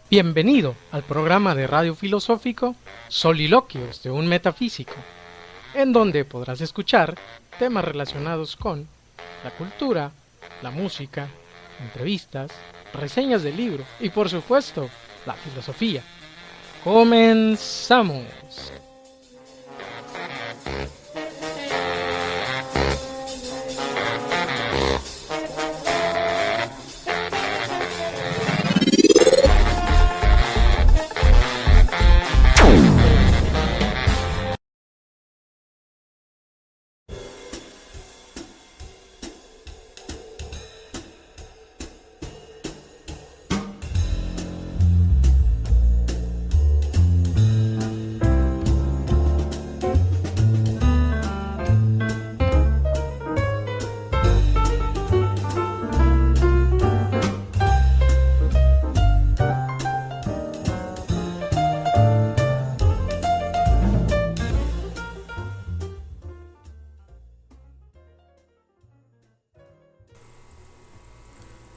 Bienvenido al programa de radio filosófico Soliloquios de un Metafísico, en donde podrás escuchar temas relacionados con la cultura, la música, entrevistas, reseñas de libros y por supuesto, la filosofía. ¡Comenzamos!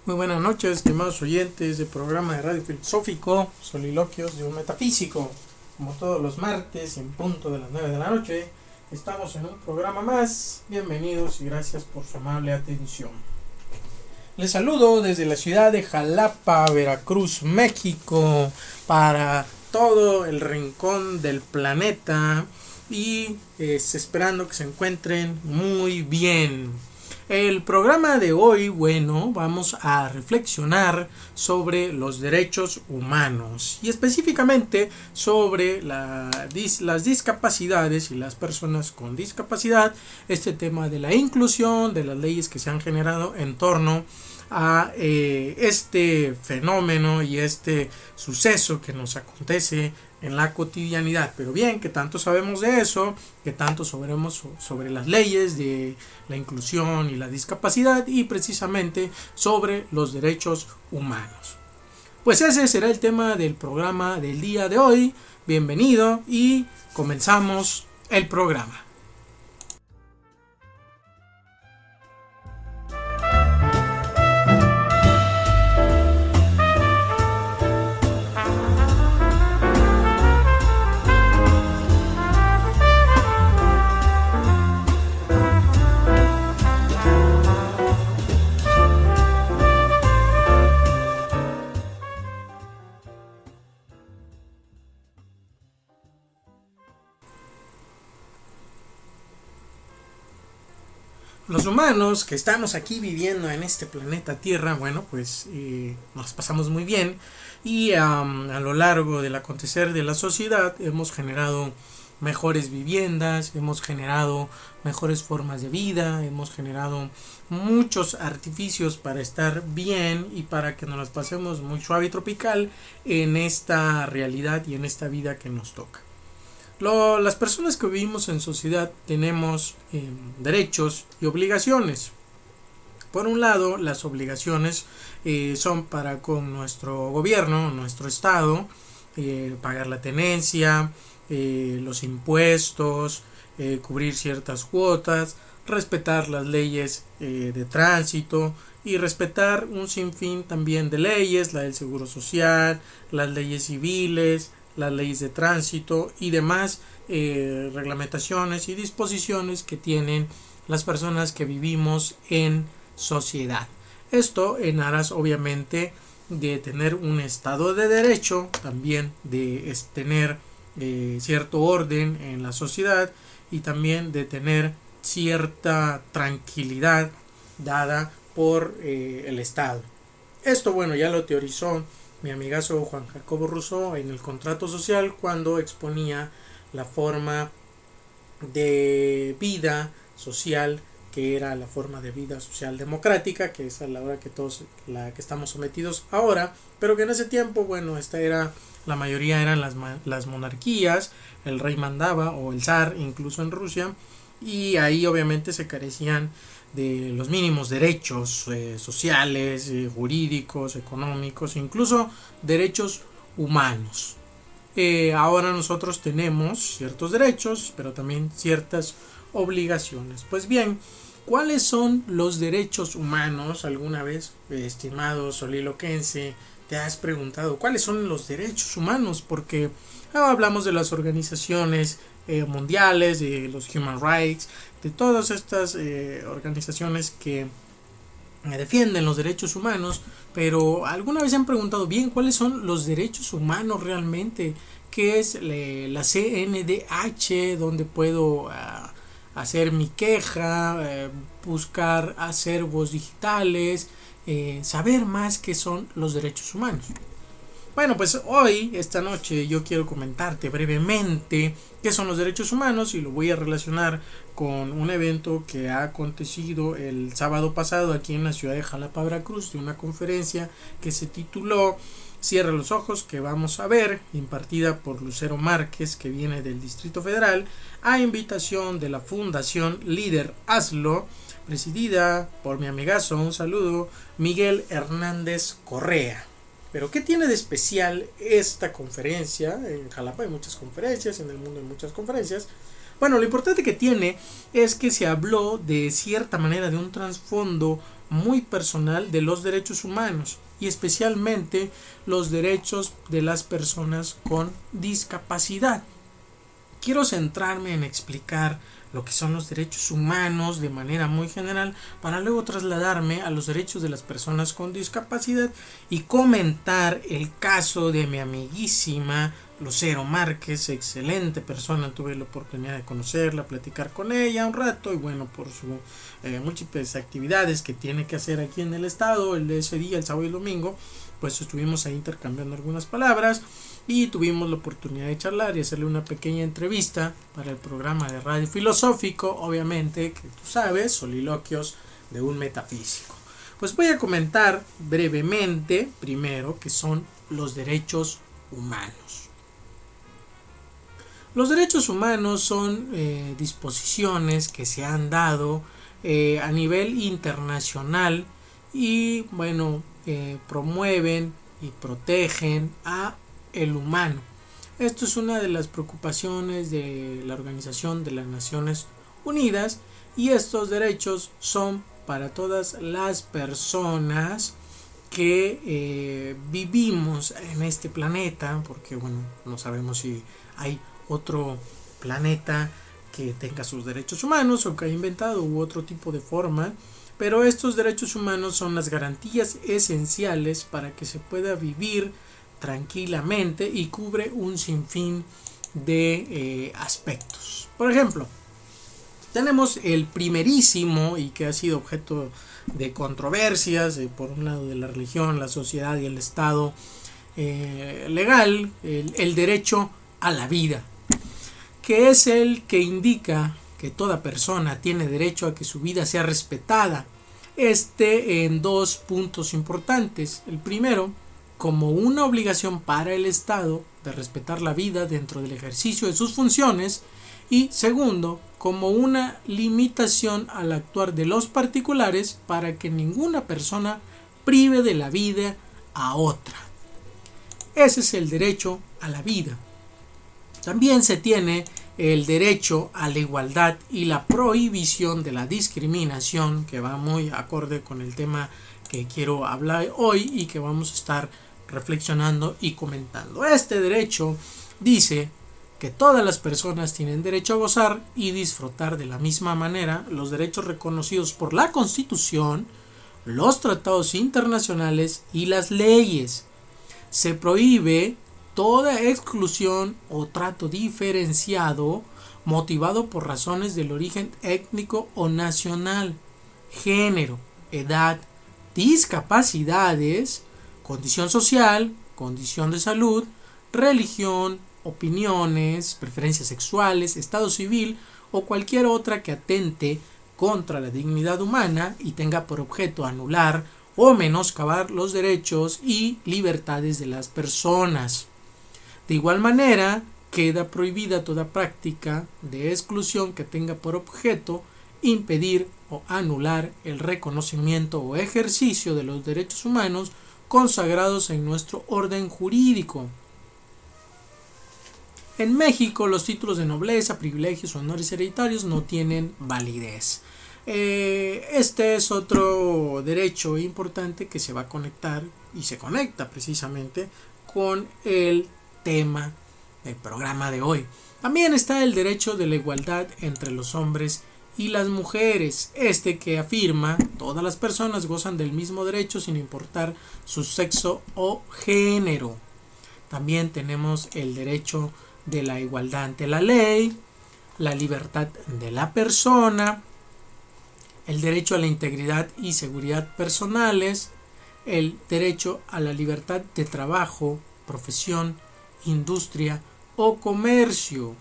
Muy buenas noches, estimados oyentes del programa de radio filosófico Soliloquios de un Metafísico. Como todos los martes, en punto de las 9 de la noche, estamos en un programa más. Bienvenidos y gracias por su amable atención. Les saludo desde la ciudad de Jalapa, Veracruz, México, para todo el rincón del planeta y esperando que se encuentren muy bien. El programa de hoy, vamos a reflexionar sobre los derechos humanos y específicamente sobre las discapacidades y las personas con discapacidad, este tema de la inclusión, de las leyes que se han generado en torno a este fenómeno y este suceso que nos acontece en la cotidianidad. Pero bien, que tanto sabemos de eso, que tanto sabremos sobre las leyes de la inclusión y la discapacidad y precisamente sobre los derechos humanos. Pues ese será el tema del programa del día de hoy. Bienvenido y comenzamos el programa. Los humanos que estamos aquí viviendo en este planeta Tierra, nos pasamos muy bien y a lo largo del acontecer de la sociedad hemos generado mejores viviendas, hemos generado mejores formas de vida, hemos generado muchos artificios para estar bien y para que nos las pasemos muy suave y tropical en esta realidad y en esta vida que nos toca. Las personas que vivimos en sociedad tenemos derechos y obligaciones. Por un lado, las obligaciones son para con nuestro gobierno, nuestro estado, pagar la tenencia, los impuestos, cubrir ciertas cuotas, respetar las leyes de tránsito y respetar un sinfín también de leyes, la del seguro social, las leyes civiles, las leyes de tránsito y demás reglamentaciones y disposiciones que tienen las personas que vivimos en sociedad. Esto en aras obviamente de tener un estado de derecho, también de tener cierto orden en la sociedad y también de tener cierta tranquilidad dada por el Estado. Esto ya lo teorizó mi amigazo Juan Jacobo Rousseau en el contrato social cuando exponía la forma de vida social que era la forma de vida social democrática, que es a la hora que todos la que estamos sometidos ahora, pero que en ese tiempo la mayoría eran las monarquías, el rey mandaba o el zar incluso en Rusia, y ahí obviamente se carecían de los mínimos derechos sociales, jurídicos, económicos, incluso derechos humanos. Ahora nosotros tenemos ciertos derechos, pero también ciertas obligaciones. Pues bien, ¿cuáles son los derechos humanos? ¿Alguna vez, estimado soliloquense, te has preguntado cuáles son los derechos humanos? Porque hablamos de las organizaciones mundiales, de los human rights, de todas estas organizaciones que defienden los derechos humanos, pero ¿alguna vez se han preguntado bien cuáles son los derechos humanos realmente? ¿Qué es la CNDH? ¿Dónde puedo hacer mi queja? Buscar acervos digitales, saber más qué son los derechos humanos. Bueno, pues hoy, esta noche, yo quiero comentarte brevemente qué son los derechos humanos y lo voy a relacionar con un evento que ha acontecido el sábado pasado aquí en la ciudad de Jalapa, Veracruz, de una conferencia que se tituló Cierra los ojos, que vamos a ver, impartida por Lucero Márquez, que viene del Distrito Federal, a invitación de la Fundación Líder Hazlo, presidida por mi amigazo, un saludo, Miguel Hernández Correa. Pero ¿qué tiene de especial esta conferencia? En Jalapa hay muchas conferencias, en el mundo hay muchas conferencias. Bueno, lo importante que tiene es que se habló de cierta manera de un trasfondo muy personal de los derechos humanos y especialmente los derechos de las personas con discapacidad. Quiero centrarme en explicar lo que son los derechos humanos de manera muy general para luego trasladarme a los derechos de las personas con discapacidad y comentar el caso de mi amiguísima Lucero Márquez, excelente persona, tuve la oportunidad de conocerla, platicar con ella un rato y bueno, por sus múltiples actividades que tiene que hacer aquí en el estado, el de ese día, el sábado y el domingo, pues estuvimos ahí intercambiando algunas palabras y tuvimos la oportunidad de charlar y hacerle una pequeña entrevista para el programa de radio filosófico, obviamente, que tú sabes, soliloquios de un metafísico. Pues voy a comentar brevemente, primero, qué son los derechos humanos. Los derechos humanos son disposiciones que se han dado a nivel internacional y, bueno, promueven y protegen a el humano. Esto es una de las preocupaciones de la Organización de las Naciones Unidas y estos derechos son para todas las personas que vivimos en este planeta, porque bueno, no sabemos si hay otro planeta que tenga sus derechos humanos o que haya inventado u otro tipo de forma, pero estos derechos humanos son las garantías esenciales para que se pueda vivir tranquilamente y cubre un sinfín de aspectos. Por ejemplo, tenemos el primerísimo y que ha sido objeto de controversias, por un lado de la religión, la sociedad y el Estado legal, el derecho a la vida, que es el que indica que toda persona tiene derecho a que su vida sea respetada. En dos puntos importantes. El primero, como una obligación para el Estado de respetar la vida dentro del ejercicio de sus funciones, y segundo, como una limitación al actuar de los particulares para que ninguna persona prive de la vida a otra. Ese es el derecho a la vida. También se tiene el derecho a la igualdad y la prohibición de la discriminación, que va muy acorde con el tema que quiero hablar hoy y que vamos a estar reflexionando y comentando. Este derecho dice que todas las personas tienen derecho a gozar y disfrutar de la misma manera los derechos reconocidos por la Constitución, los tratados internacionales y las leyes. Se prohíbe toda exclusión o trato diferenciado motivado por razones del origen étnico o nacional, género, edad, discapacidades, condición social, condición de salud, religión, opiniones, preferencias sexuales, estado civil o cualquier otra que atente contra la dignidad humana y tenga por objeto anular o menoscabar los derechos y libertades de las personas. De igual manera, queda prohibida toda práctica de exclusión que tenga por objeto impedir o anular el reconocimiento o ejercicio de los derechos humanos consagrados en nuestro orden jurídico. En México, los títulos de nobleza, privilegios o honores hereditarios no tienen validez. Este es otro derecho importante que se va a conectar y se conecta precisamente con el tema del programa de hoy. También está el derecho de la igualdad entre los hombres y las mujeres, que afirma todas las personas gozan del mismo derecho sin importar su sexo o género. También tenemos el derecho de la igualdad ante la ley, la libertad de la persona, el derecho a la integridad y seguridad personales, el derecho a la libertad de trabajo, profesión, industria o comercio,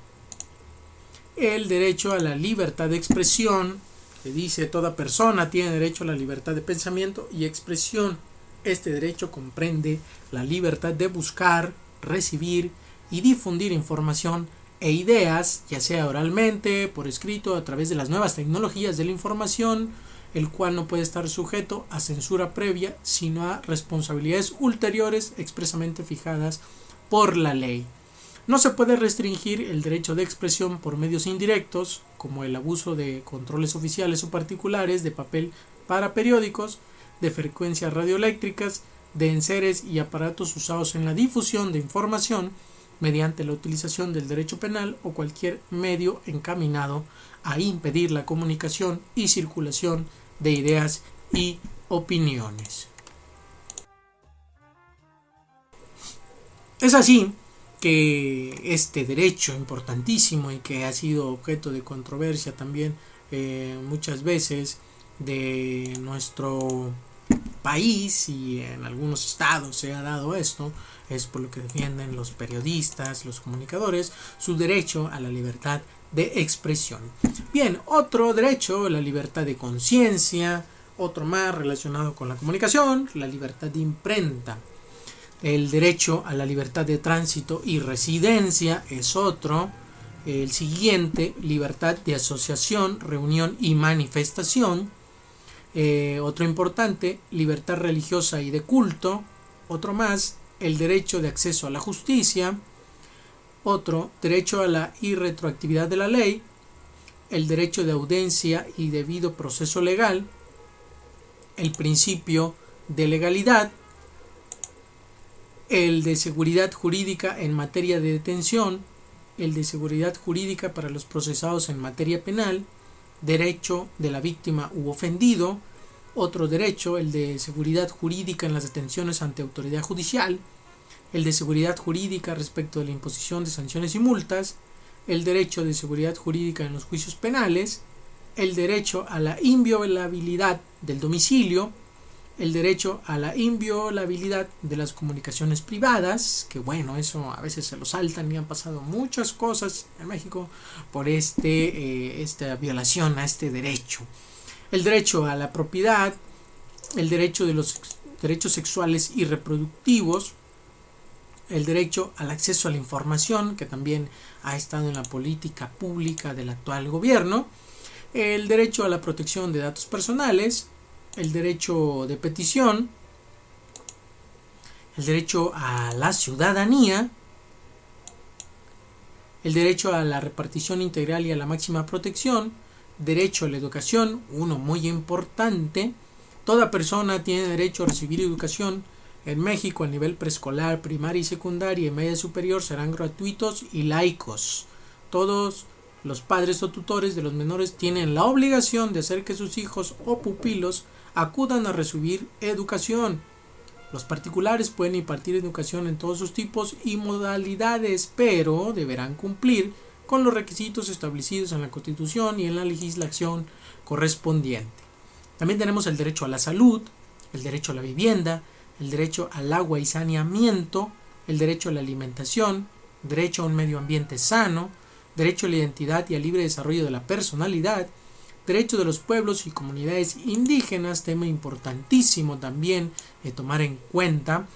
el derecho a la libertad de expresión, que dice toda persona tiene derecho a la libertad de pensamiento y expresión. Este derecho comprende la libertad de buscar, recibir y difundir información e ideas, ya sea oralmente, por escrito, a través de las nuevas tecnologías de la información, el cual no puede estar sujeto a censura previa, sino a responsabilidades ulteriores expresamente fijadas por la ley. No se puede restringir el derecho de expresión por medios indirectos, como el abuso de controles oficiales o particulares de papel para periódicos, de frecuencias radioeléctricas, de enseres y aparatos usados en la difusión de información mediante la utilización del derecho penal o cualquier medio encaminado a impedir la comunicación y circulación de ideas y opiniones. Es así que este derecho importantísimo y que ha sido objeto de controversia también muchas veces de nuestro país, y en algunos estados se ha dado esto, es por lo que defienden los periodistas, los comunicadores, su derecho a la libertad de expresión. Bien, otro derecho, la libertad de conciencia, otro más relacionado con la comunicación, la libertad de imprenta. El derecho a la libertad de tránsito y residencia es otro. El siguiente, libertad de asociación, reunión y manifestación. Otro importante, libertad religiosa y de culto. Otro más, el derecho de acceso a la justicia. Otro, derecho a la irretroactividad de la ley. El derecho de audiencia y debido proceso legal. El principio de legalidad. El de seguridad jurídica en materia de detención, el de seguridad jurídica para los procesados en materia penal, derecho de la víctima u ofendido, otro derecho, el de seguridad jurídica en las detenciones ante autoridad judicial, el de seguridad jurídica respecto de la imposición de sanciones y multas, el derecho de seguridad jurídica en los juicios penales, el derecho a la inviolabilidad del domicilio, el derecho a la inviolabilidad de las comunicaciones privadas, que bueno, eso a veces se lo saltan y han pasado muchas cosas en México por esta violación a este derecho. El derecho a la propiedad, el derecho de los derechos sexuales y reproductivos, el derecho al acceso a la información, que también ha estado en la política pública del actual gobierno, el derecho a la protección de datos personales, el derecho de petición, el derecho a la ciudadanía, el derecho a la repartición integral y a la máxima protección, derecho a la educación, uno muy importante. Toda persona tiene derecho a recibir educación. En México, a nivel preescolar, primaria y secundaria y media superior serán gratuitos y laicos. Todos los padres o tutores de los menores tienen la obligación de hacer que sus hijos o pupilos acudan a recibir educación. Los particulares pueden impartir educación en todos sus tipos y modalidades, pero deberán cumplir con los requisitos establecidos en la Constitución y en la legislación correspondiente. También tenemos el derecho a la salud, el derecho a la vivienda, el derecho al agua y saneamiento, el derecho a la alimentación, derecho a un medio ambiente sano, derecho a la identidad y al libre desarrollo de la personalidad, derecho de los pueblos y comunidades indígenas, tema importantísimo también de tomar en cuenta,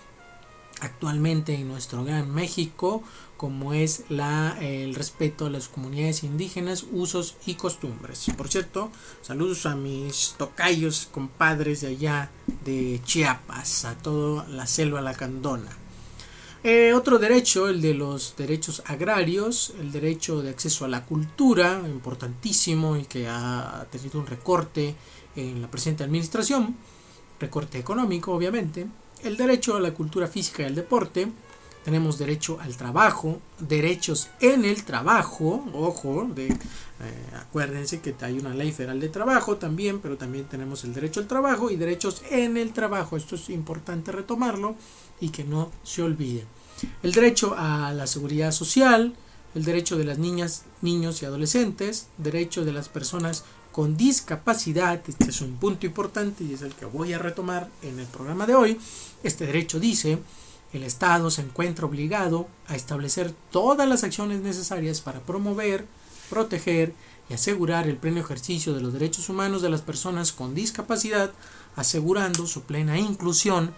actualmente en nuestro gran México, como es el respeto a las comunidades indígenas, usos y costumbres. Por cierto, saludos a mis tocayos, compadres de allá de Chiapas, a toda la selva lacandona. Otro derecho, el de los derechos agrarios, el derecho de acceso a la cultura, importantísimo y que ha tenido un recorte en la presente administración, recorte económico obviamente. El derecho a la cultura física y al deporte. Tenemos derecho al trabajo, derechos en el trabajo, ojo, acuérdense que hay una ley federal de trabajo también, pero también tenemos el derecho al trabajo y derechos en el trabajo. Esto es importante retomarlo y que no se olvide. El derecho a la seguridad social, el derecho de las niñas, niños y adolescentes, derecho de las personas con discapacidad. Este es un punto importante y es el que voy a retomar en el programa de hoy. Este derecho dice: el Estado se encuentra obligado a establecer todas las acciones necesarias para promover, proteger y asegurar el pleno ejercicio de los derechos humanos de las personas con discapacidad, asegurando su plena inclusión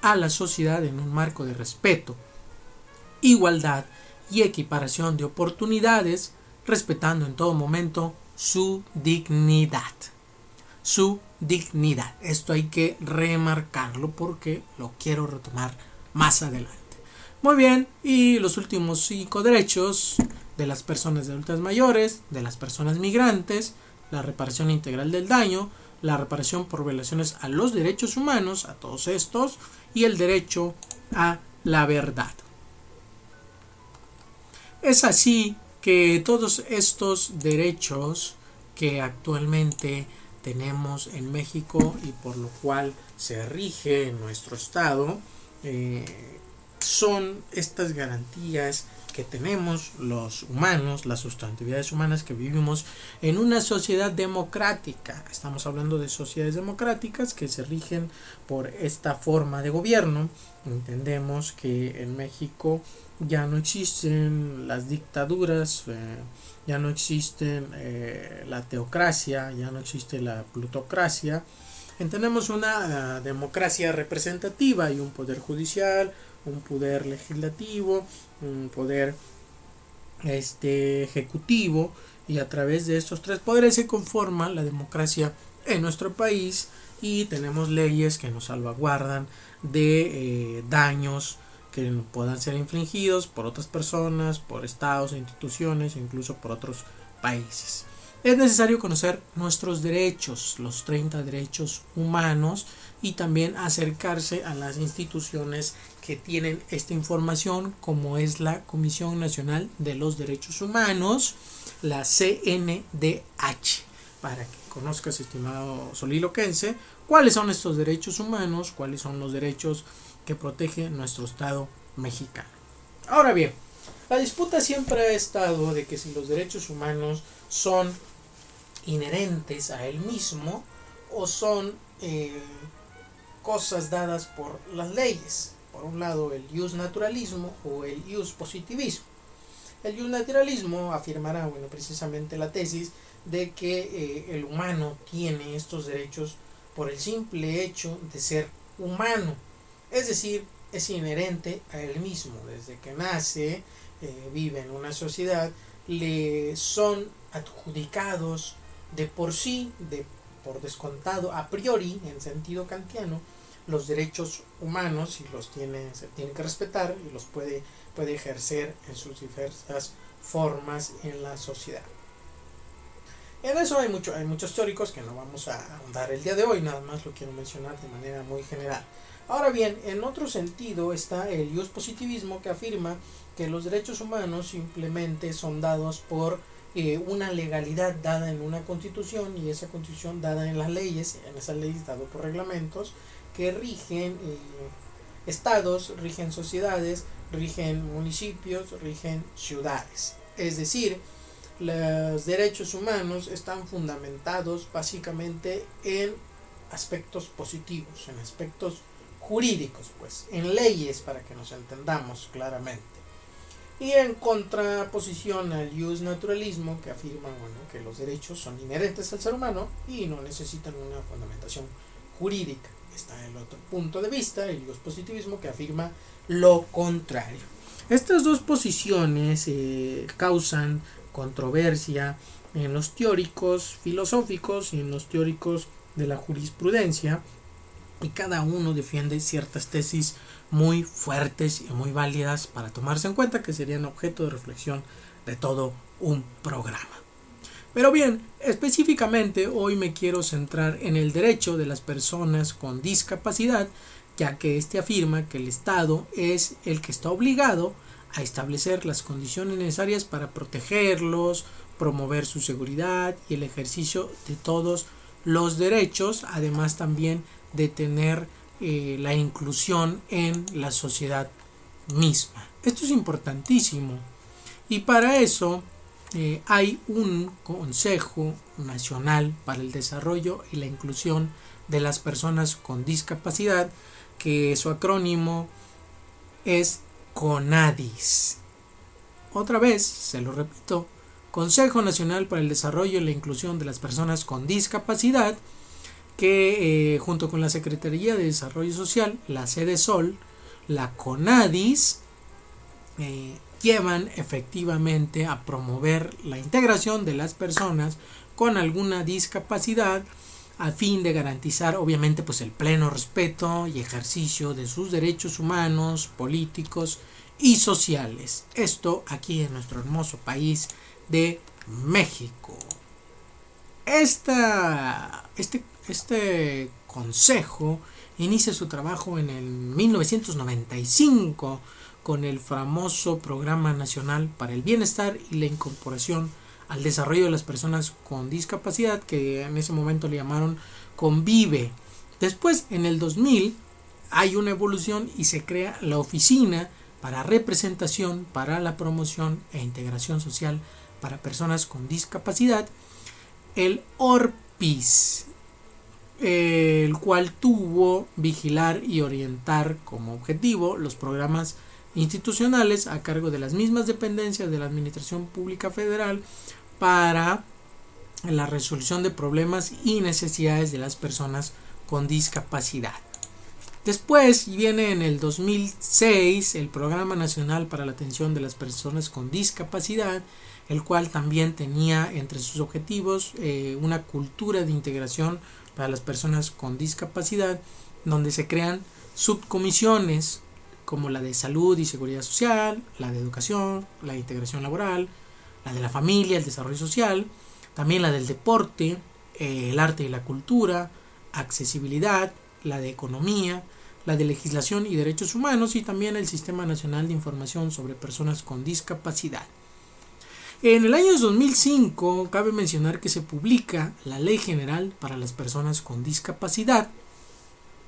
a la sociedad en un marco de respeto, igualdad y equiparación de oportunidades, respetando en todo momento su dignidad. Su dignidad. Esto hay que remarcarlo porque lo quiero retomar más adelante. Muy bien, y los últimos 5 derechos de las personas de adultas mayores, de las personas migrantes, la reparación integral del daño, la reparación por violaciones a los derechos humanos, a todos estos, y el derecho a la verdad. Es así que todos estos derechos que actualmente tenemos en México y por lo cual se rige en nuestro estado, son estas garantías que tenemos los humanos, las sustantividades humanas que vivimos en una sociedad democrática. Estamos hablando de sociedades democráticas que se rigen por esta forma de gobierno. Entendemos que en México ya no existen las dictaduras, ya no existen la teocracia, ya no existe la plutocracia. Tenemos una democracia representativa y un poder judicial, un poder legislativo, un poder ejecutivo, y a través de estos 3 poderes se conforma la democracia en nuestro país, y tenemos leyes que nos salvaguardan de daños que puedan ser infligidos por otras personas, por estados e instituciones, incluso por otros países. Es necesario conocer nuestros derechos, los 30 derechos humanos, y también acercarse a las instituciones que tienen esta información, como es la Comisión Nacional de los Derechos Humanos, la CNDH, para que conozcas, estimado soliloquense, cuáles son estos derechos humanos, cuáles son los derechos que protege nuestro Estado mexicano. Ahora bien, la disputa siempre ha estado de que si los derechos humanos son inherentes a él mismo o son cosas dadas por las leyes. Por un lado, el ius naturalismo o el ius positivismo. El ius naturalismo afirmará, precisamente la tesis de que el humano tiene estos derechos por el simple hecho de ser humano, es decir, es inherente a él mismo. Desde que nace, vive en una sociedad, le son adjudicados de por sí, por descontado, a priori, en sentido kantiano, los derechos humanos, y se tienen que respetar y los puede ejercer en sus diversas formas en la sociedad. En eso hay muchos teóricos que no vamos a ahondar el día de hoy, nada más lo quiero mencionar de manera muy general. Ahora bien, en otro sentido está el ius positivismo, que afirma que los derechos humanos simplemente son dados por una legalidad dada en una constitución, y esa constitución dada en las leyes, en esas leyes dado por reglamentos que rigen estados, rigen sociedades, rigen municipios, rigen ciudades. Es decir, los derechos humanos están fundamentados básicamente en aspectos positivos, en aspectos jurídicos, en leyes, para que nos entendamos claramente. Y en contraposición al ius naturalismo, que afirma que los derechos son inherentes al ser humano y no necesitan una fundamentación jurídica. Está el otro punto de vista, el positivismo, que afirma lo contrario. Estas dos posiciones causan controversia en los teóricos filosóficos y en los teóricos de la jurisprudencia, y cada uno defiende ciertas tesis muy fuertes y muy válidas para tomarse en cuenta, que serían objeto de reflexión de todo un programa. Pero bien, específicamente hoy me quiero centrar en el derecho de las personas con discapacidad, ya que este afirma que el Estado es el que está obligado a establecer las condiciones necesarias para protegerlos, promover su seguridad y el ejercicio de todos los derechos, además también de tener la inclusión en la sociedad misma. Esto es importantísimo, y para eso hay un Consejo Nacional para el Desarrollo y la Inclusión de las Personas con Discapacidad, que su acrónimo es CONADIS. Otra vez, se lo repito, Consejo Nacional para el Desarrollo y la Inclusión de las Personas con Discapacidad, que junto con la Secretaría de Desarrollo Social, la CDSOL, la CONADIS, llevan efectivamente a promover la integración de las personas con alguna discapacidad, a fin de garantizar obviamente pues el pleno respeto y ejercicio de sus derechos humanos, políticos y sociales. Esto aquí en nuestro hermoso país de México. Este consejo inicia su trabajo en el 1995 con el famoso Programa Nacional para el Bienestar y la Incorporación al Desarrollo de las Personas con Discapacidad, que en ese momento le llamaron CONVIVE. Después, en el 2000, hay una evolución y se crea la Oficina para Representación para la Promoción e Integración Social para Personas con Discapacidad, el ORPIS, el cual tuvo vigilar y orientar como objetivo los programas institucionales a cargo de las mismas dependencias de la Administración Pública Federal para la resolución de problemas y necesidades de las personas con discapacidad. Después viene en el 2006 el Programa Nacional para la Atención de las Personas con Discapacidad, el cual también tenía entre sus objetivos una cultura de integración para las personas con discapacidad, donde se crean subcomisiones como la de salud y seguridad social, la de educación, la de integración laboral, la de la familia, el desarrollo social, también la del deporte, el arte y la cultura, accesibilidad, la de economía, la de legislación y derechos humanos, y también el Sistema Nacional de Información sobre Personas con Discapacidad. En el año 2005 cabe mencionar que se publica la Ley General para las Personas con Discapacidad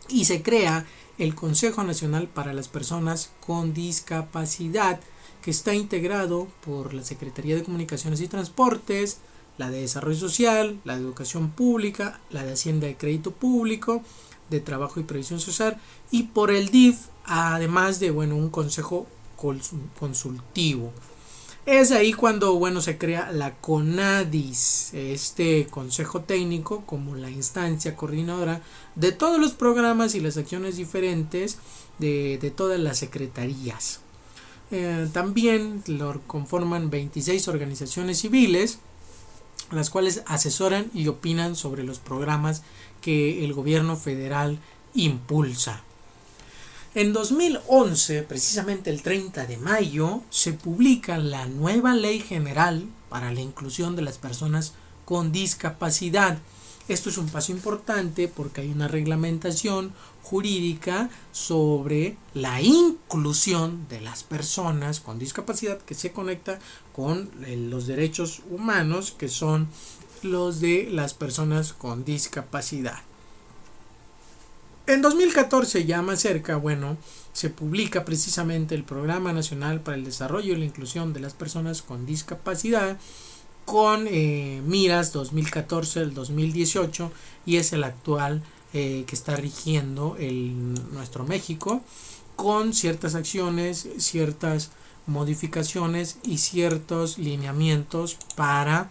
y se crea el Consejo Nacional para las Personas con Discapacidad, que está integrado por la Secretaría de Comunicaciones y Transportes, la de Desarrollo Social, la de Educación Pública, la de Hacienda y Crédito Público, de Trabajo y Previsión Social, y por el DIF, además de un consejo consultivo. Es ahí cuando se crea la CONADIS, este consejo técnico como la instancia coordinadora de todos los programas y las acciones diferentes de todas las secretarías. También lo conforman 26 organizaciones civiles, las cuales asesoran y opinan sobre los programas que el gobierno federal impulsa. En 2011, precisamente el 30 de mayo, se publica la nueva Ley General para la Inclusión de las Personas con Discapacidad. Esto es un paso importante porque hay una reglamentación jurídica sobre la inclusión de las personas con discapacidad que se conecta con los derechos humanos, que son los de las personas con discapacidad. En 2014, ya más cerca, se publica precisamente el Programa Nacional para el Desarrollo y la Inclusión de las Personas con Discapacidad, con miras 2014 al 2018, y es el actual que está rigiendo nuestro México, con ciertas acciones, ciertas modificaciones y ciertos lineamientos para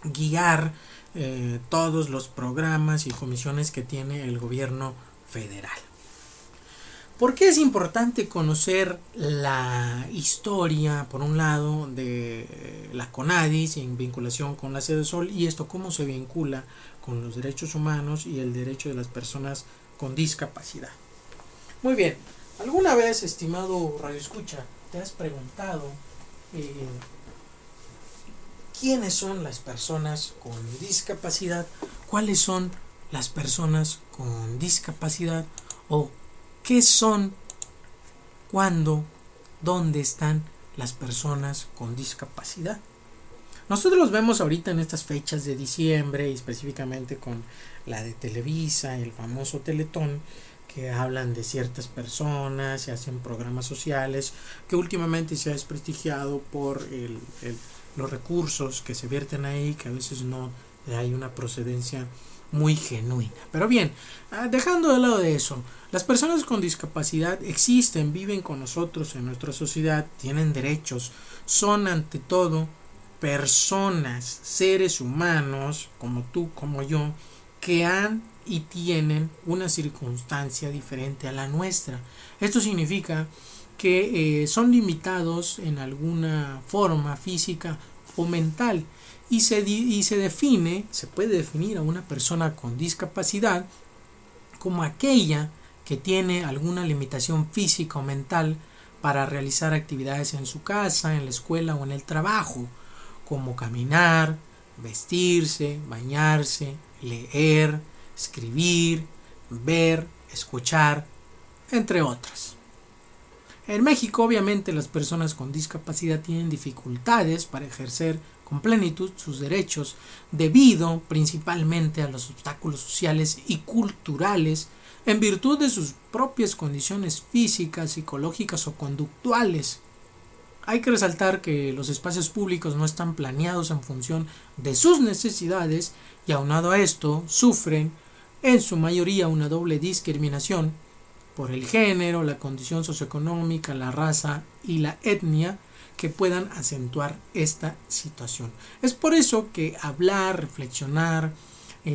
guiar todos los programas y comisiones que tiene el gobierno federal. ¿Por qué es importante conocer la historia, por un lado, de la CONADIS en vinculación con la CEDESOL y esto cómo se vincula con los derechos humanos y el derecho de las personas con discapacidad? Muy bien, ¿alguna vez, estimado radioescucha, te has preguntado quiénes son las personas con discapacidad? ¿Cuáles son las personas con discapacidad? ¿O qué son, cuándo, dónde están las personas con discapacidad? Nosotros los vemos ahorita en estas fechas de diciembre, y específicamente con la de Televisa, el famoso Teletón, que hablan de ciertas personas, se hacen programas sociales, que últimamente se ha desprestigiado por los recursos que se vierten ahí, que a veces no hay una procedencia muy genuina. Pero bien, dejando de lado de eso, las personas con discapacidad existen, viven con nosotros en nuestra sociedad, tienen derechos, son ante todo personas, seres humanos, como tú, como yo, que han y tienen una circunstancia diferente a la nuestra. Esto significa que son limitados en alguna forma física o mental y se puede definir a una persona con discapacidad como aquella que tiene alguna limitación física o mental para realizar actividades en su casa, en la escuela o en el trabajo, como caminar, vestirse, bañarse, leer, escribir, ver, escuchar, entre otras. En México, obviamente, las personas con discapacidad tienen dificultades para ejercer con plenitud sus derechos debido principalmente a los obstáculos sociales y culturales en virtud de sus propias condiciones físicas, psicológicas o conductuales. Hay que resaltar que los espacios públicos no están planeados en función de sus necesidades y aunado a esto sufren en su mayoría una doble discriminación por el género, la condición socioeconómica, la raza y la etnia que puedan acentuar esta situación. Es por eso que hablar, reflexionar,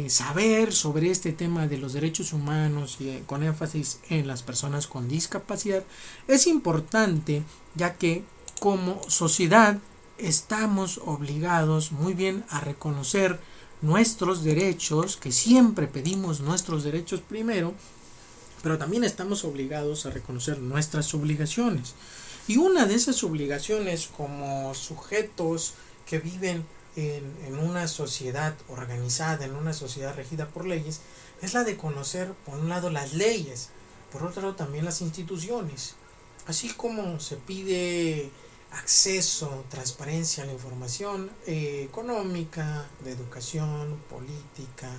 saber sobre este tema de los derechos humanos y con énfasis en las personas con discapacidad es importante, ya que como sociedad estamos obligados muy bien a reconocer nuestros derechos, que siempre pedimos nuestros derechos primero, pero también estamos obligados a reconocer nuestras obligaciones. Y una de esas obligaciones como sujetos que viven en una sociedad organizada, en una sociedad regida por leyes, es la de conocer, por un lado, las leyes, por otro lado también las instituciones. Así como se pide acceso, transparencia a la información económica, de educación, política,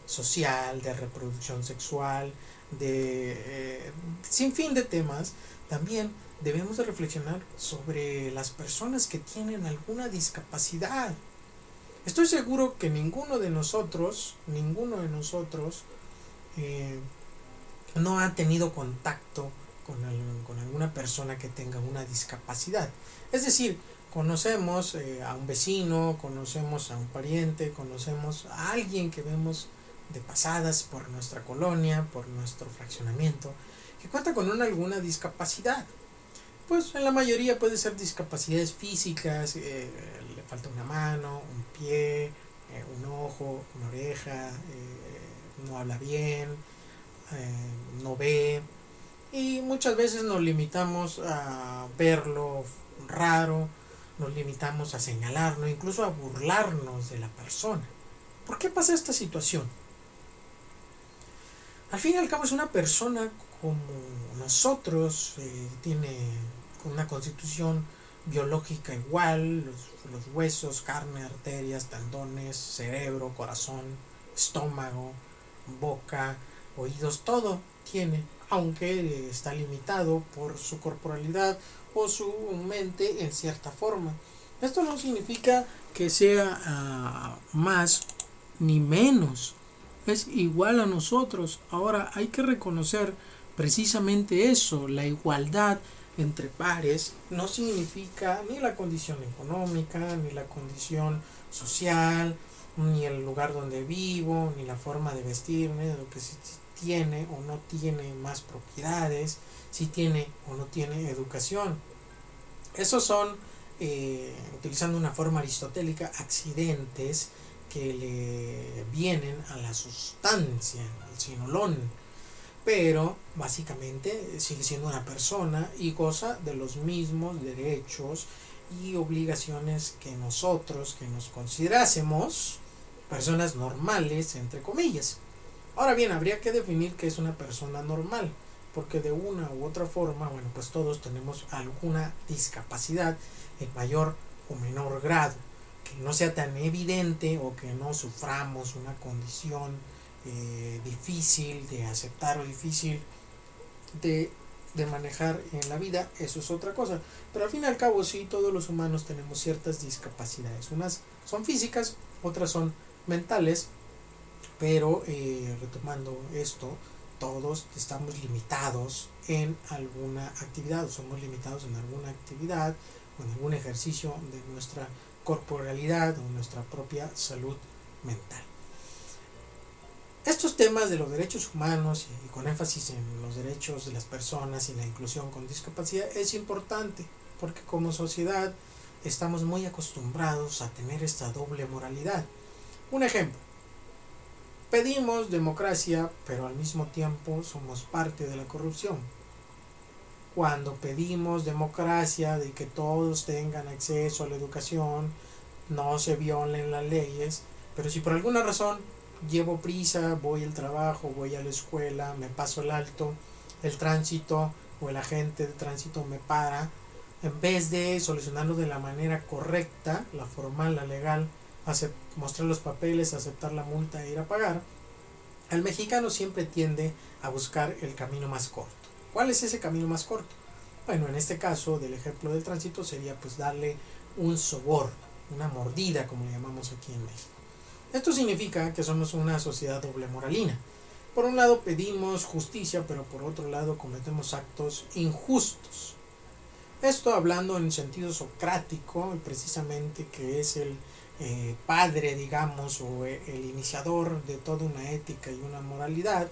social, de reproducción sexual, de sin fin de temas, también debemos de reflexionar sobre las personas que tienen alguna discapacidad. Estoy seguro que ninguno de nosotros no ha tenido contacto con alguna persona que tenga una discapacidad. Es decir, conocemos a un vecino, conocemos a un pariente, conocemos a alguien que vemos de pasadas por nuestra colonia, por nuestro fraccionamiento, que cuenta con alguna discapacidad. Pues en la mayoría puede ser discapacidades físicas, le falta una mano, un pie, un ojo, una oreja, no habla bien, no ve, y muchas veces nos limitamos a verlo raro, nos limitamos a señalarlo, incluso a burlarnos de la persona. ¿Por qué pasa esta situación? Al fin y al cabo es una persona como nosotros, tiene una constitución biológica igual, los huesos, carne, arterias, tendones, cerebro, corazón, estómago, boca, oídos, todo tiene, aunque está limitado por su corporalidad o su mente en cierta forma. Esto no significa que sea más ni menos, es igual a nosotros. Ahora hay que reconocer precisamente eso, la igualdad entre pares no significa ni la condición económica, ni la condición social, ni el lugar donde vivo, ni la forma de vestirme, lo que si tiene o no tiene más propiedades, si tiene o no tiene educación. Esos son, utilizando una forma aristotélica, accidentes que le vienen a la sustancia, al sinolon, pero básicamente sigue siendo una persona y goza de los mismos derechos y obligaciones que nosotros, que nos considerásemos personas normales, entre comillas. Ahora bien, habría que definir qué es una persona normal, porque de una u otra forma, bueno, pues todos tenemos alguna discapacidad en mayor o menor grado, que no sea tan evidente o que no suframos una condición difícil de aceptar o difícil de, de manejar en la vida, eso es otra cosa. Pero al fin y al cabo, sí, todos los humanos tenemos ciertas discapacidades. Unas son físicas, otras son mentales, pero retomando esto, todos estamos limitados en alguna actividad, somos limitados en alguna actividad o en algún ejercicio de nuestra corporalidad o nuestra propia salud mental. Estos temas de los derechos humanos y con énfasis en los derechos de las personas y la inclusión con discapacidad es importante porque como sociedad estamos muy acostumbrados a tener esta doble moralidad. Un ejemplo, pedimos democracia, pero al mismo tiempo somos parte de la corrupción. Cuando pedimos democracia, de que todos tengan acceso a la educación, no se violen las leyes, pero si por alguna razón llevo prisa, voy al trabajo, voy a la escuela, me paso el alto, el tránsito o el agente de tránsito me para, en vez de solucionarlo de la manera correcta, la formal, la legal, mostrar los papeles, aceptar la multa e ir a pagar, el mexicano siempre tiende a buscar el camino más corto. ¿Cuál es ese camino más corto? Bueno, en este caso del ejemplo del tránsito sería pues darle un soborno, una mordida como le llamamos aquí en México. Esto significa que somos una sociedad doble moralina. Por un lado pedimos justicia, pero por otro lado cometemos actos injustos. Esto hablando en sentido socrático, precisamente que es el padre, digamos, o el iniciador de toda una ética y una moralidad,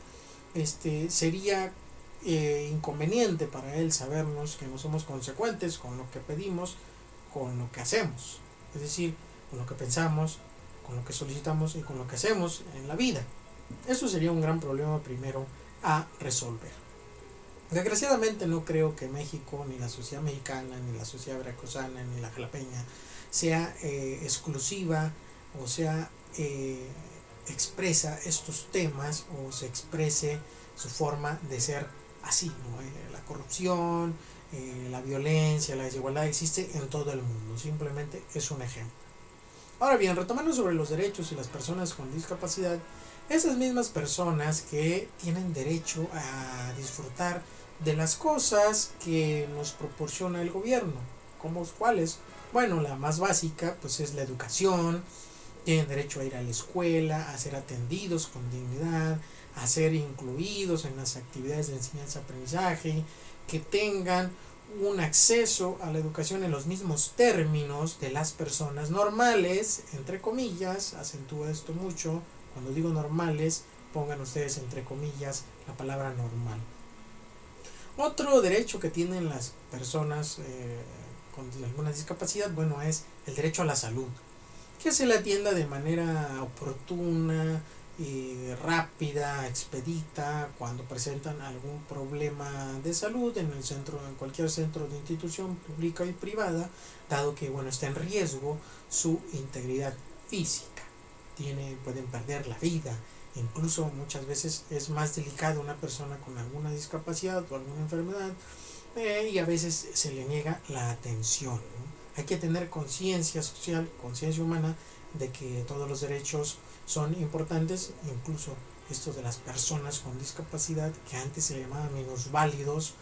sería inconveniente para él sabernos que no somos consecuentes con lo que pedimos, con lo que hacemos. Es decir, con lo que pensamos, con lo que solicitamos y con lo que hacemos en la vida. Eso sería un gran problema primero a resolver. Desgraciadamente no creo que México, ni la sociedad mexicana, ni la sociedad veracruzana, ni la jalapeña sea exclusiva o sea expresa estos temas o se exprese su forma de ser así, ¿no? La corrupción, la violencia, la desigualdad existe en todo el mundo, simplemente es un ejemplo. Ahora bien, retomando sobre los derechos y las personas con discapacidad, esas mismas personas que tienen derecho a disfrutar de las cosas que nos proporciona el gobierno, como cuáles, bueno, la más básica pues es la educación, tienen derecho a ir a la escuela, a ser atendidos con dignidad, a ser incluidos en las actividades de enseñanza-aprendizaje, que tengan un acceso a la educación en los mismos términos de las personas normales, entre comillas, acentúo esto mucho, cuando digo normales, pongan ustedes entre comillas la palabra normal. Otro derecho que tienen las personas con alguna discapacidad, bueno, es el derecho a la salud, que se le atienda de manera oportuna, rápida, expedita, cuando presentan algún problema de salud en el centro, en cualquier centro de institución pública y privada, dado que bueno está en riesgo su integridad física. Pueden perder la vida, incluso muchas veces es más delicado una persona con alguna discapacidad o alguna enfermedad y a veces se le niega la atención, ¿no? Hay que tener conciencia social, conciencia humana de que todos los derechos son importantes, incluso esto de las personas con discapacidad, que antes se llamaban minusválidos,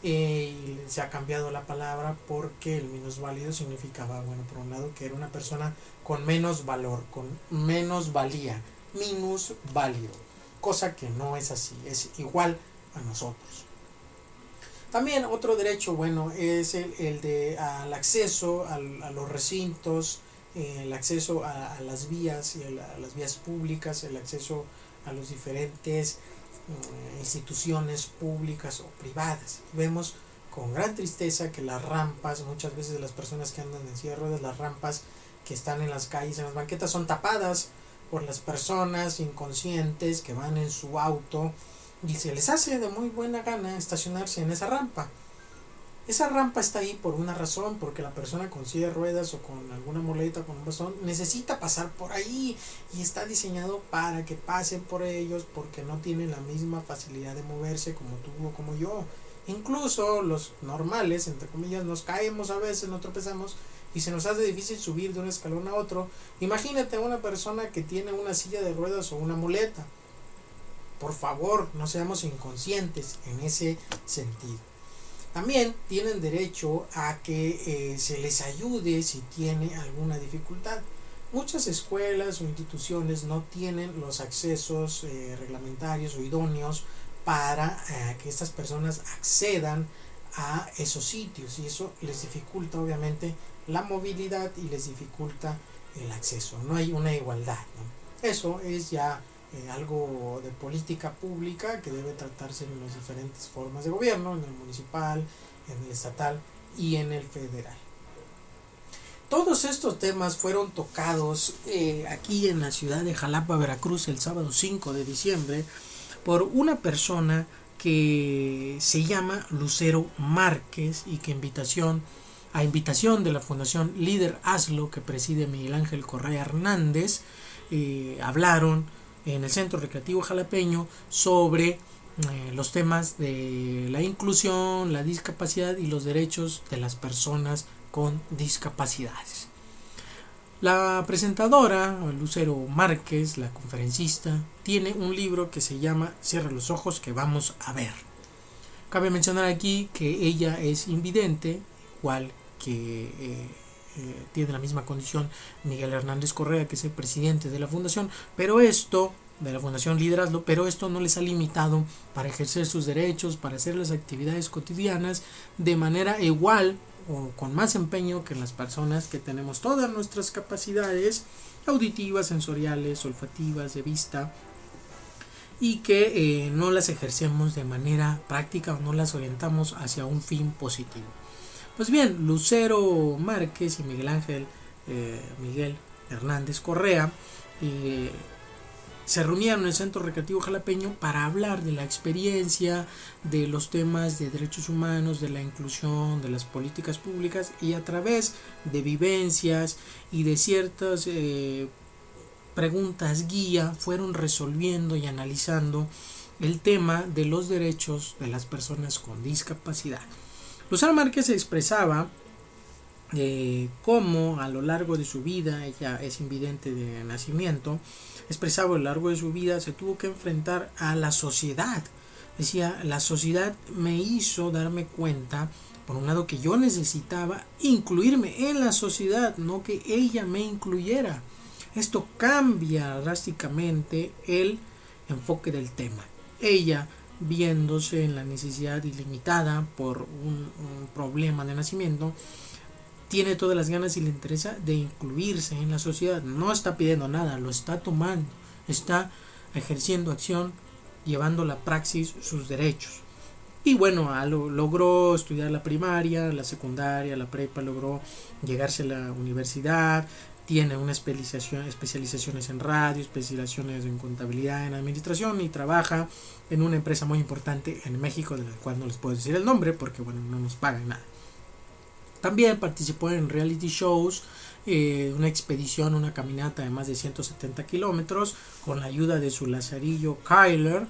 y se ha cambiado la palabra porque el minusválido significaba, bueno, por un lado que era una persona con menos valor, con menos valía, minusválido, cosa que no es así, es igual a nosotros. También otro derecho, bueno, es el de al acceso a los recintos el acceso a las vías y a las vías públicas, el acceso a los diferentes instituciones públicas o privadas. Vemos con gran tristeza que las rampas, muchas veces las personas que andan en silla de ruedas, las rampas que están en las calles, en las banquetas, son tapadas por las personas inconscientes que van en su auto y se les hace de muy buena gana estacionarse en esa rampa. Esa rampa está ahí por una razón, porque la persona con silla de ruedas o con alguna muleta, con un bastón, necesita pasar por ahí y está diseñado para que pasen por ellos, porque no tienen la misma facilidad de moverse como tú o como yo. Incluso los normales, entre comillas, nos caemos a veces, nos tropezamos y se nos hace difícil subir de un escalón a otro. Imagínate a una persona que tiene una silla de ruedas o una muleta. Por favor, no seamos inconscientes en ese sentido. También tienen derecho a que se les ayude si tiene alguna dificultad. Muchas escuelas o instituciones no tienen los accesos reglamentarios o idóneos para que estas personas accedan a esos sitios, y eso les dificulta obviamente la movilidad y les dificulta el acceso. No hay una igualdad, ¿no? Eso es ya algo de política pública que debe tratarse en las diferentes formas de gobierno, en el municipal, en el estatal y en el federal. Todos estos temas fueron tocados aquí en la ciudad de Jalapa, Veracruz, el sábado 5 de diciembre por una persona que se llama Lucero Márquez y que a invitación de la Fundación Líder Hazlo, que preside Miguel Ángel Correa Hernández, hablaron en el Centro Recreativo Jalapeño sobre los temas de la inclusión, la discapacidad y los derechos de las personas con discapacidades. La presentadora, Lucero Márquez, la conferencista, tiene un libro que se llama Cierra los ojos que vamos a ver. Cabe mencionar aquí que ella es invidente, igual que tiene la misma condición Miguel Hernández Correa, que es el presidente de la fundación, de la Fundación Líder Hazlo, pero esto no les ha limitado para ejercer sus derechos, para hacer las actividades cotidianas de manera igual o con más empeño que las personas que tenemos todas nuestras capacidades auditivas, sensoriales, olfativas, de vista, y que no las ejercemos de manera práctica o no las orientamos hacia un fin positivo. Pues bien, Lucero Márquez y Miguel Hernández Correa se reunieron en el Centro Recreativo Jalapeño para hablar de la experiencia, de los temas de derechos humanos, de la inclusión, de las políticas públicas, y a través de vivencias y de ciertas preguntas guía fueron resolviendo y analizando el tema de los derechos de las personas con discapacidad. Lucero Márquez expresaba cómo a lo largo de su vida, ella es invidente de nacimiento, expresaba a lo largo de su vida se tuvo que enfrentar a la sociedad. Decía, la sociedad me hizo darme cuenta, por un lado, que yo necesitaba incluirme en la sociedad, no que ella me incluyera. Esto cambia drásticamente el enfoque del tema. Ella, viéndose en la necesidad ilimitada por un problema de nacimiento, tiene todas las ganas y le interesa de incluirse en la sociedad. No está pidiendo nada, lo está tomando, está ejerciendo acción, llevando a la praxis sus derechos. Y bueno, logró estudiar la primaria, la secundaria, la prepa, logró llegarse a la universidad, tiene una especializaciones en radio, especializaciones en contabilidad, en administración, y trabaja en una empresa muy importante en México, de la cual no les puedo decir el nombre porque bueno, no nos pagan nada. También participó en reality shows, una expedición, una caminata de más de 170 kilómetros con la ayuda de su lazarillo Kyler,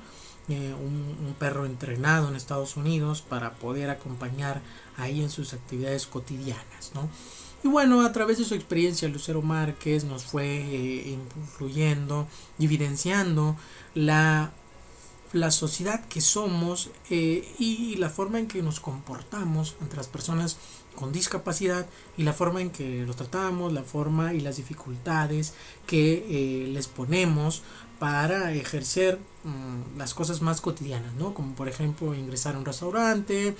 un perro entrenado en Estados Unidos para poder acompañar ahí en sus actividades cotidianas, ¿no? Y bueno, a través de su experiencia, Lucero Márquez nos fue influyendo, evidenciando la la sociedad que somos y la forma en que nos comportamos ante las personas con discapacidad y la forma en que los tratamos, la forma y las dificultades que les ponemos para ejercer las cosas más cotidianas, ¿no? Como por ejemplo ingresar a un restaurante,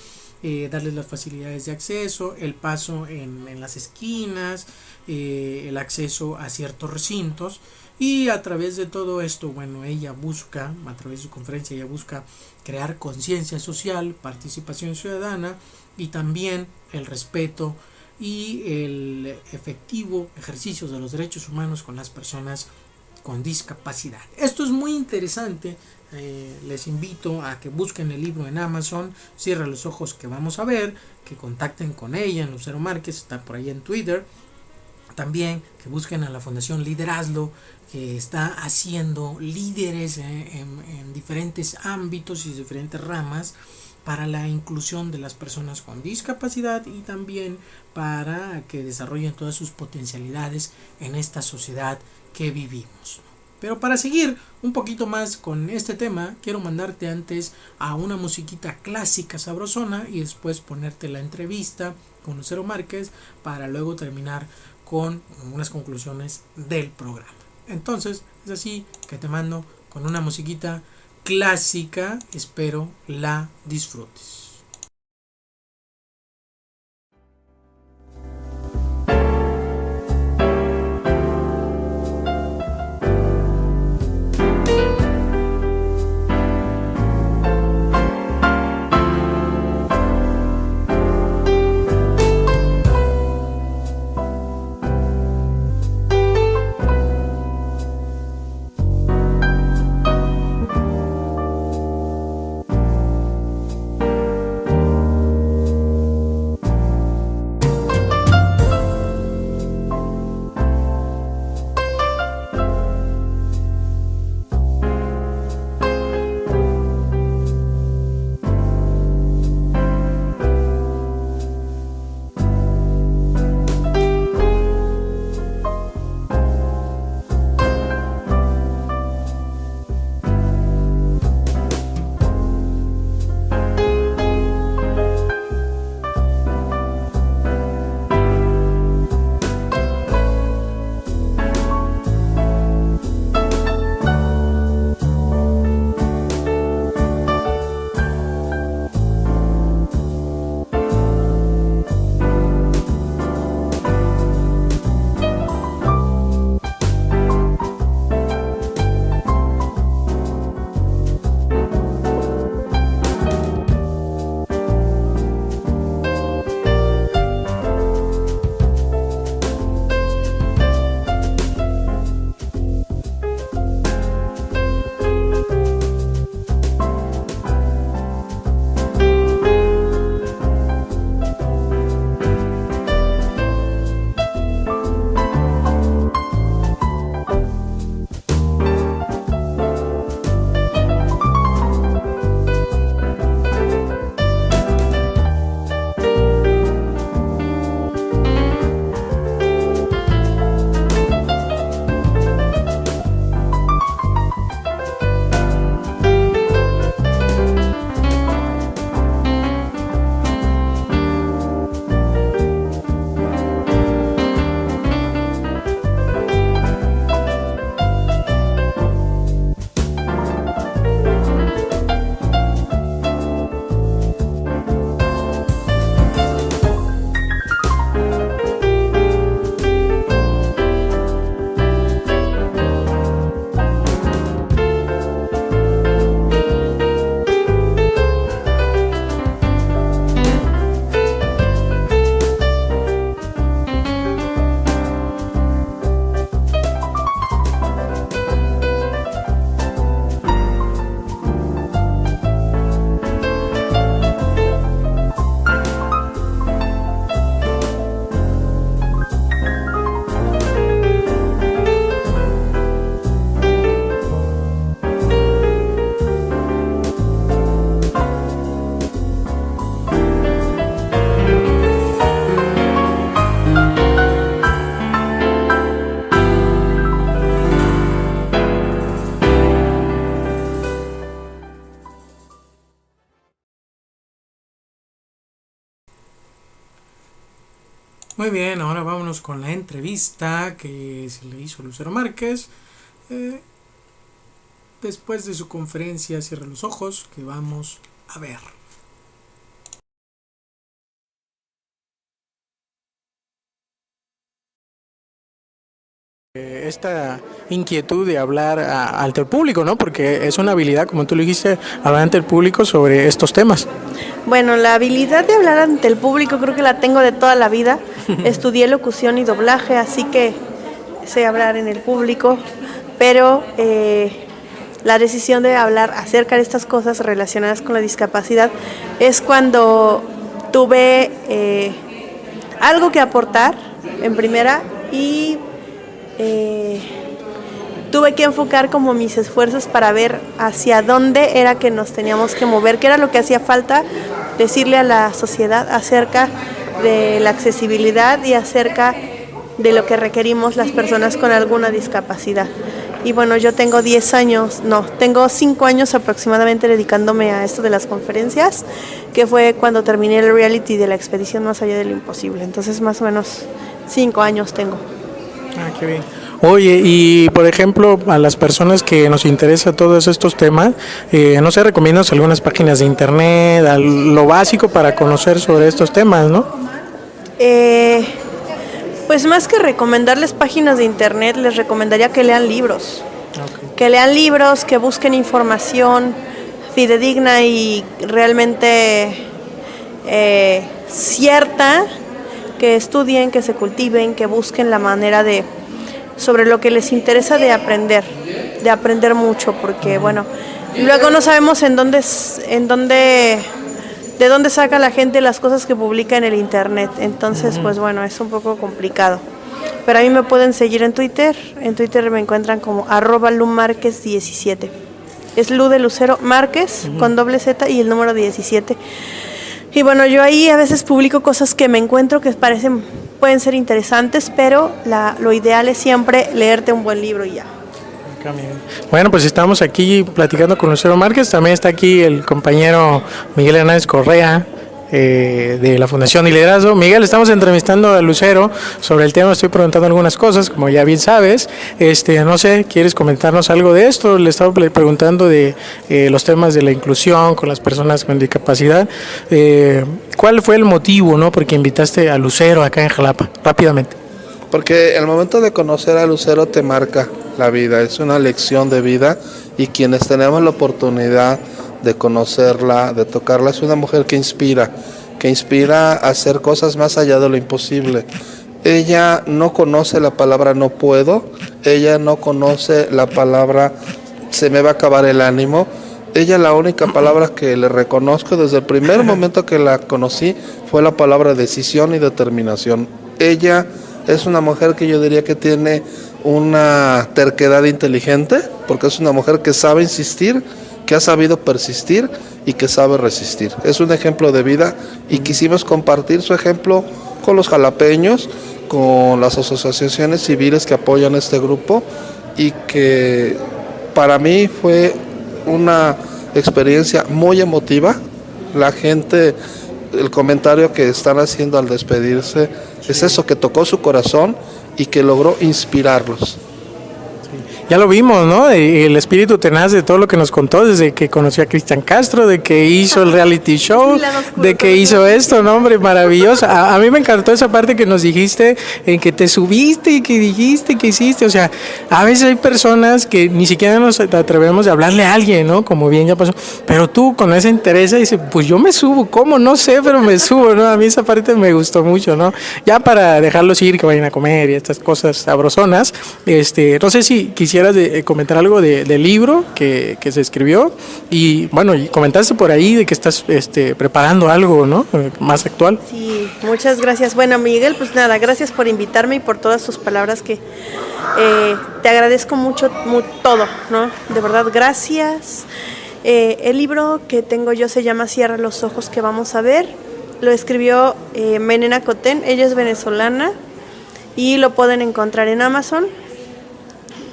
darles las facilidades de acceso, el paso en las esquinas, el acceso a ciertos recintos. Y a través de todo esto, bueno, ella busca, a través de su conferencia, ella busca crear conciencia social, participación ciudadana y también el respeto y el efectivo ejercicio de los derechos humanos con las personas con discapacidad. Esto es muy interesante. Les invito a que busquen el libro en Amazon, Cierra los ojos que vamos a ver, que contacten con ella en Lucero Márquez, está por ahí en Twitter. También que busquen a la Fundación Liderazlo, que está haciendo líderes en diferentes ámbitos y diferentes ramas para la inclusión de las personas con discapacidad y también para que desarrollen todas sus potencialidades en esta sociedad que vivimos. Pero para seguir un poquito más con este tema, quiero mandarte antes a una musiquita clásica sabrosona y después ponerte la entrevista con Lucero Márquez para luego terminar con unas conclusiones del programa. Entonces, es así que te mando con una musiquita clásica, espero la disfrutes. Muy bien, ahora vámonos con la entrevista que se le hizo a Lucero Márquez. Después de su conferencia, cierra los ojos, que vamos a ver. Esta inquietud de hablar ante el público, ¿no? Porque es una habilidad, como tú lo dijiste, hablar ante el público sobre estos temas. Bueno, la habilidad de hablar ante el público creo que la tengo de toda la vida. Estudié locución y doblaje, así que sé hablar en el público, pero la decisión de hablar acerca de estas cosas relacionadas con la discapacidad es cuando tuve algo que aportar en primera y tuve que enfocar como mis esfuerzos para ver hacia dónde era que nos teníamos que mover, qué era lo que hacía falta decirle a la sociedad acerca de la accesibilidad y acerca de lo que requerimos las personas con alguna discapacidad. Y bueno, yo tengo 5 años aproximadamente dedicándome a esto de las conferencias, que fue cuando terminé el reality de la expedición Más Allá de lo Imposible. Entonces más o menos 5 años tengo. Ah, qué bien. Oye, y por ejemplo, a las personas que nos interesa todos estos temas, no sé, recomiendas algunas páginas de internet, lo básico para conocer sobre estos temas, ¿no? Pues más que recomendarles páginas de internet, les recomendaría que lean libros. Okay. Que lean libros, que busquen información fidedigna y realmente cierta, que estudien, que se cultiven, que busquen la manera sobre lo que les interesa de aprender mucho, porque bueno, luego no sabemos de dónde saca la gente las cosas que publica en el internet, entonces pues bueno, es un poco complicado. Pero a mí me pueden seguir en Twitter me encuentran como @lumarquez17. Es Lu de Lucero Márquez con doble Z y el número 17. Y bueno, yo ahí a veces publico cosas que me encuentro que pueden ser interesantes, pero lo ideal es siempre leerte un buen libro y ya. Bueno, pues estamos aquí platicando con Lucero Márquez, también está aquí el compañero Miguel Hernández Correa, de la Fundación y Liderazgo. Miguel, estamos entrevistando a Lucero sobre el tema, estoy preguntando algunas cosas, como ya bien sabes, no sé, ¿quieres comentarnos algo de esto? Le estaba preguntando de los temas de la inclusión con las personas con discapacidad. ¿Cuál fue el motivo, no, porque invitaste a Lucero acá en Jalapa? Rápidamente. Porque el momento de conocer a Lucero te marca la vida, es una lección de vida, y quienes tenemos la oportunidad de conocerla, de tocarla, es una mujer que inspira a hacer cosas más allá de lo imposible. Ella no conoce la palabra no puedo, ella no conoce la palabra se me va a acabar el ánimo. Ella, la única palabra que le reconozco desde el primer momento que la conocí fue la palabra decisión y determinación. Ella es una mujer que yo diría que tiene una terquedad inteligente, porque es una mujer que sabe insistir, que ha sabido persistir y que sabe resistir. Es un ejemplo de vida y quisimos compartir su ejemplo con los jalapeños, con las asociaciones civiles que apoyan este grupo, y que para mí fue una experiencia muy emotiva. La gente, el comentario que están haciendo al despedirse es eso, que tocó su corazón y que logró inspirarlos. Ya lo vimos, ¿no? El espíritu tenaz de todo lo que nos contó, desde que conoció a Cristian Castro, de que hizo el reality show, de que hizo esto, ¿no? Hombre, maravilloso. A mí me encantó esa parte que nos dijiste, en que te subiste y que dijiste, que hiciste. O sea, a veces hay personas que ni siquiera nos atrevemos a hablarle a alguien, ¿no? Como bien ya pasó. Pero tú, con esa interés, dices, pues yo me subo. ¿Cómo? No sé, pero me subo, ¿no? A mí esa parte me gustó mucho, ¿no? Ya para dejarlos ir, que vayan a comer y estas cosas sabrosonas, no sé si quisieras comentar algo del libro que se escribió, y bueno, y comentaste por ahí de que estás preparando algo, ¿no? Más actual. Sí, muchas gracias. Bueno, Miguel, pues nada, gracias por invitarme y por todas tus palabras, que te agradezco mucho todo, ¿no? De verdad, gracias. El libro que tengo yo se llama Cierra los ojos que vamos a ver. Lo escribió Menena Cotén, ella es venezolana y lo pueden encontrar en Amazon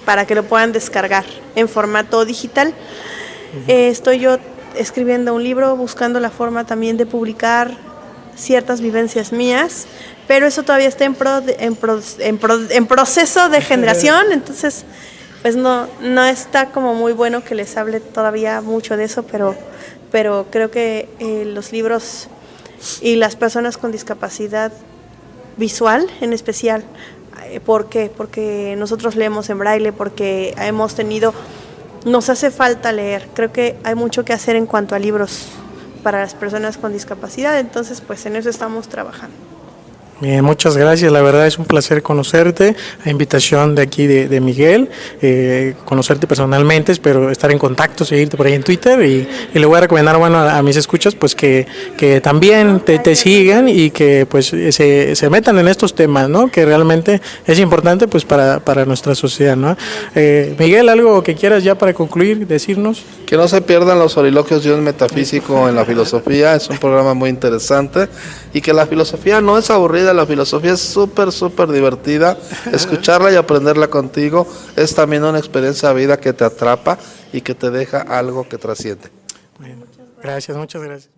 para que lo puedan descargar en formato digital. Estoy yo escribiendo un libro, buscando la forma también de publicar ciertas vivencias mías, pero eso todavía está en proceso de generación, entonces pues no está como muy bueno que les hable todavía mucho de eso, pero creo que los libros y las personas con discapacidad visual en especial, ¿por qué? Porque nosotros leemos en braille, porque nos hace falta leer, creo que hay mucho que hacer en cuanto a libros para las personas con discapacidad, entonces pues en eso estamos trabajando. Bien, muchas gracias, la verdad es un placer conocerte, a invitación de aquí de Miguel, conocerte personalmente, espero estar en contacto, seguirte por ahí en Twitter y le voy a recomendar, bueno, a mis escuchas pues que también te sigan y que pues se metan en estos temas, ¿no? Que realmente es importante pues para nuestra sociedad, ¿no? Miguel, ¿algo que quieras ya para concluir, decirnos? Que no se pierdan los soliloquios de un metafísico en la filosofía, es un programa muy interesante y que la filosofía no es aburrida, la filosofía es súper divertida, escucharla y aprenderla contigo es también una experiencia de vida que te atrapa y que te deja algo que trasciende. Bueno, gracias, muchas gracias.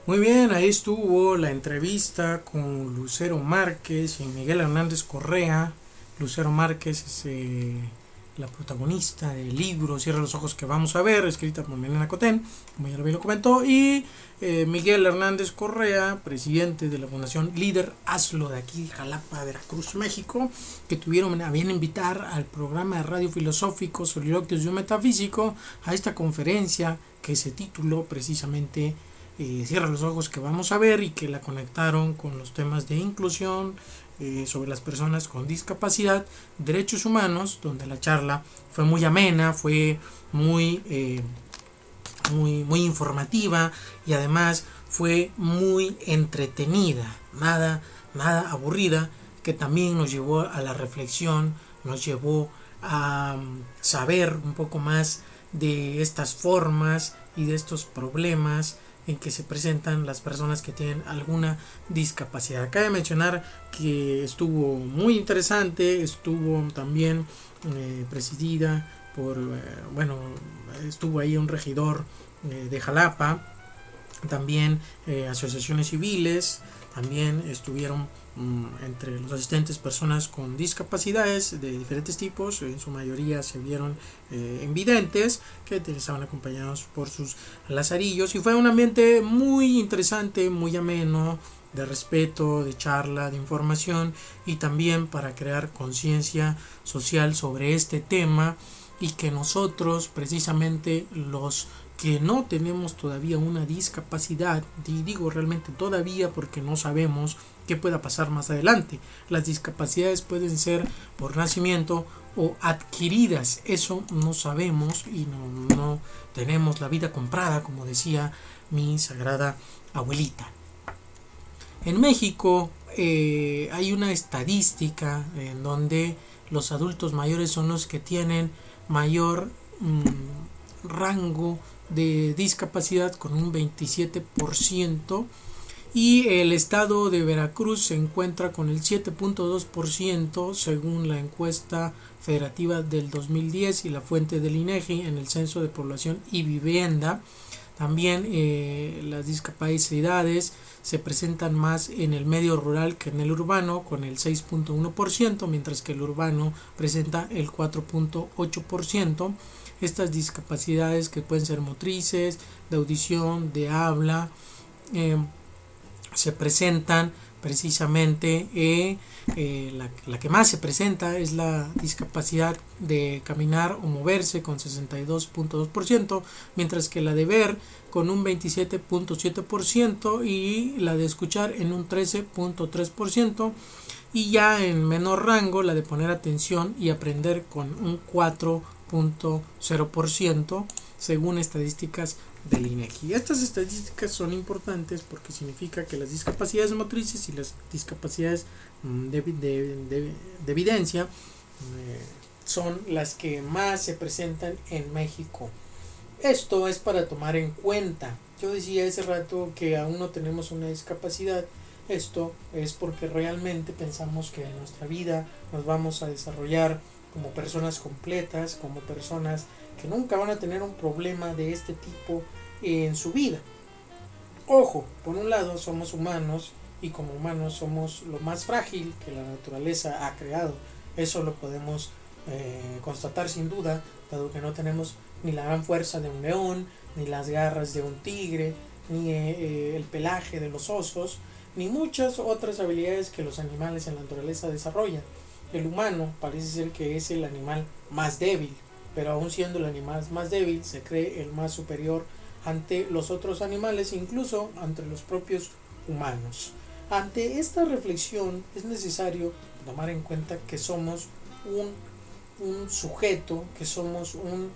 Muy bien, ahí estuvo la entrevista con Lucero Márquez y Miguel Hernández Correa. Lucero Márquez es la protagonista del libro Cierra los ojos que vamos a ver, escrita por Milena Cotén, como ya lo comentó, y Miguel Hernández Correa, presidente de la Fundación Líder Hazlo de aquí de Jalapa, Veracruz, México, que tuvieron a bien invitar al programa de radio filosófico Soliloquios de un Metafísico a esta conferencia que se tituló precisamente Cierra los ojos que vamos a ver, y que la conectaron con los temas de inclusión, sobre las personas con discapacidad, derechos humanos, donde la charla fue muy amena, fue muy informativa y además fue muy entretenida, nada aburrida, que también nos llevó a la reflexión, nos llevó a saber un poco más de estas formas y de estos problemas en que se presentan las personas que tienen alguna discapacidad. Cabe mencionar que estuvo muy interesante, estuvo también presidida por, estuvo ahí un regidor de Jalapa, también asociaciones civiles, también estuvieron entre los asistentes personas con discapacidades de diferentes tipos, en su mayoría se vieron invidentes, que estaban acompañados por sus lazarillos, y fue un ambiente muy interesante, muy ameno, de respeto, de charla, de información, y también para crear conciencia social sobre este tema, y que nosotros, precisamente los que no tenemos todavía una discapacidad, y digo realmente todavía porque no sabemos qué pueda pasar más adelante. Las discapacidades pueden ser por nacimiento o adquiridas, eso no sabemos, y no tenemos la vida comprada, como decía mi sagrada abuelita. En México hay una estadística en donde los adultos mayores son los que tienen mayor rango de discapacidad, con un 27%, y el estado de Veracruz se encuentra con el 7.2% según la encuesta federativa del 2010 y la fuente del INEGI en el Censo de Población y Vivienda. También las discapacidades se presentan más en el medio rural que en el urbano, con el 6.1%, mientras que el urbano presenta el 4.8%. Estas discapacidades, que pueden ser motrices, de audición, de habla, se presentan precisamente la que más se presenta es la discapacidad de caminar o moverse con 62.2%, mientras que la de ver con un 27.7% y la de escuchar en un 13.3%, y ya en menor rango la de poner atención y aprender con un 4.0%, según estadísticas del INEGI. Estas estadísticas son importantes porque significa que las discapacidades motrices y las discapacidades de evidencia son las que más se presentan en México. Esto es para tomar en cuenta. Yo decía hace rato que aún no tenemos una discapacidad. Esto es porque realmente pensamos que en nuestra vida nos vamos a desarrollar como personas completas, como personas que nunca van a tener un problema de este tipo en su vida. Ojo, por un lado somos humanos y como humanos somos lo más frágil que la naturaleza ha creado. Eso lo podemos constatar sin duda, dado que no tenemos ni la gran fuerza de un león, ni las garras de un tigre, ni el pelaje de los osos, ni muchas otras habilidades que los animales en la naturaleza desarrollan. El humano parece ser que es el animal más débil, pero aún siendo el animal más débil, se cree el más superior ante los otros animales, incluso ante los propios humanos. Ante esta reflexión es necesario tomar en cuenta que somos un sujeto, que somos un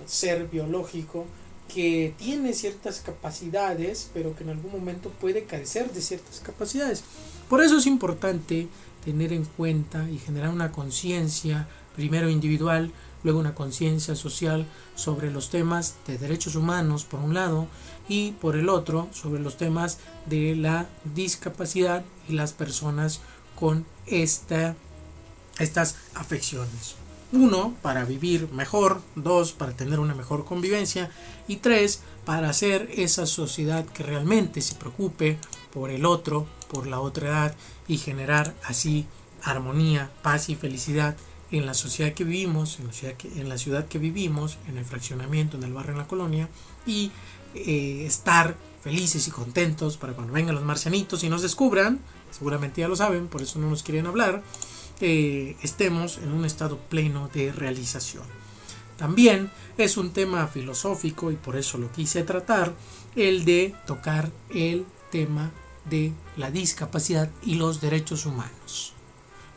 ser biológico que tiene ciertas capacidades, pero que en algún momento puede carecer de ciertas capacidades. Por eso es importante tener en cuenta y generar una conciencia, primero individual, luego una conciencia social sobre los temas de derechos humanos por un lado y por el otro sobre los temas de la discapacidad y las personas con estas afecciones. 1, para vivir mejor, 2, para tener una mejor convivencia y 3, para hacer esa sociedad que realmente se preocupe por el otro, por la otra edad y generar así armonía, paz y felicidad en la sociedad que vivimos, en la ciudad que vivimos, en el fraccionamiento, en el barrio, en la colonia, y estar felices y contentos para cuando vengan los marcianitos y nos descubran, seguramente ya lo saben, por eso no nos quieren hablar, estemos en un estado pleno de realización. También es un tema filosófico y por eso lo quise tratar, el de tocar el tema de la discapacidad y los derechos humanos.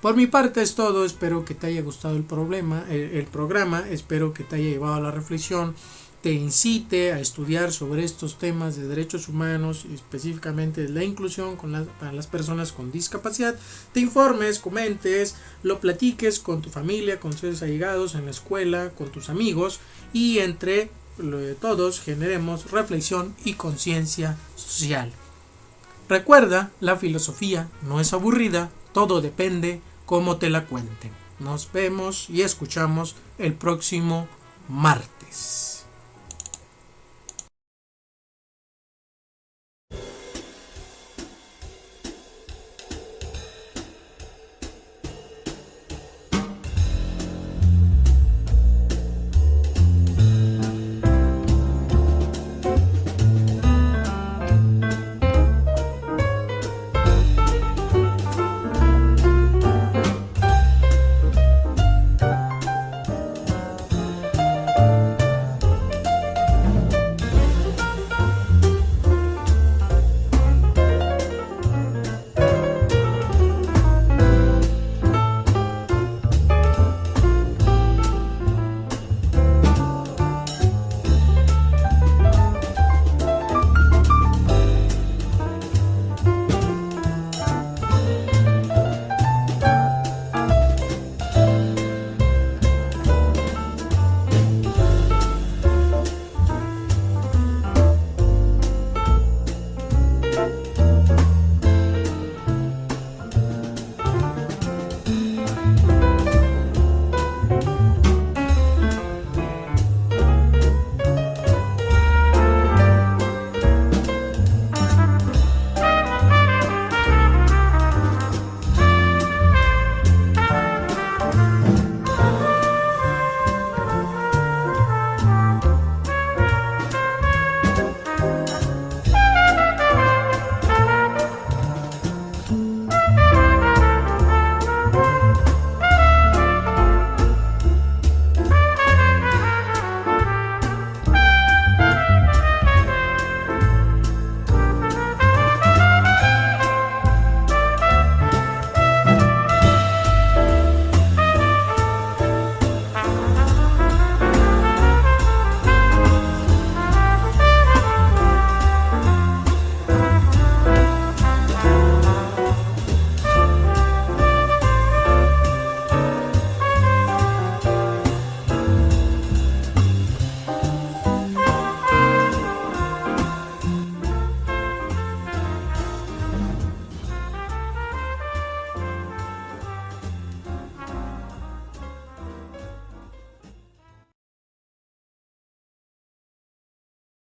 Por mi parte es todo, espero que te haya gustado el programa, espero que te haya llevado a la reflexión, te incite a estudiar sobre estos temas de derechos humanos y específicamente la inclusión para las personas con discapacidad, te informes, comentes, lo platiques con tu familia, con seres allegados, en la escuela, con tus amigos y entre todos generemos reflexión y conciencia social. Recuerda, la filosofía no es aburrida, todo depende cómo te la cuenten. Nos vemos y escuchamos el próximo martes.